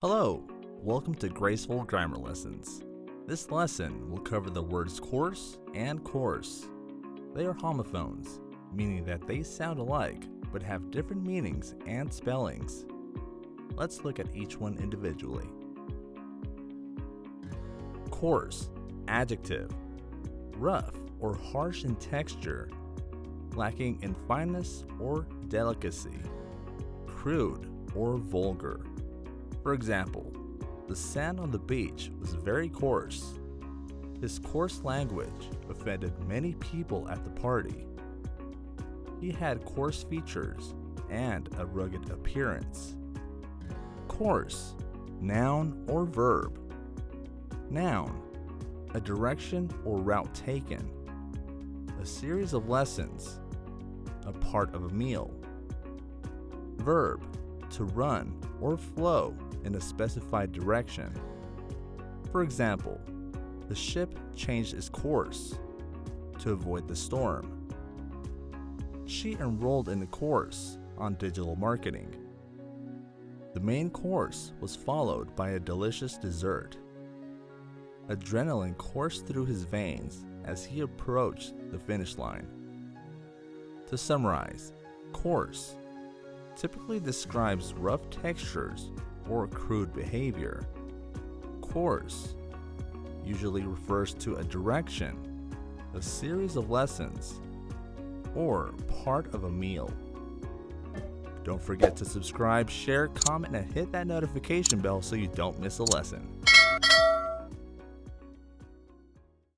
Hello, welcome to Graceful Grammar Lessons. This lesson will cover the words course and course. They are homophones, meaning that they sound alike but have different meanings and spellings. Let's look at each one individually. Coarse, adjective, rough or harsh in texture, lacking in fineness or delicacy, crude or vulgar. For example, the sand on the beach was very coarse. His coarse language offended many people at the party. He had coarse features and a rugged appearance. Course, noun or verb. Noun, a direction or route taken. A series of lessons, a part of a meal. Verb, to run or flow in a specified direction. For example, the ship changed its course to avoid the storm. She enrolled in a course on digital marketing. The main course was followed by a delicious dessert. Adrenaline coursed through his veins as he approached the finish line. To summarize, coarse typically describes rough textures or crude behavior. Course usually refers to a direction, a series of lessons, or part of a meal. Don't forget to subscribe, share, comment, and hit that notification bell so you don't miss a lesson.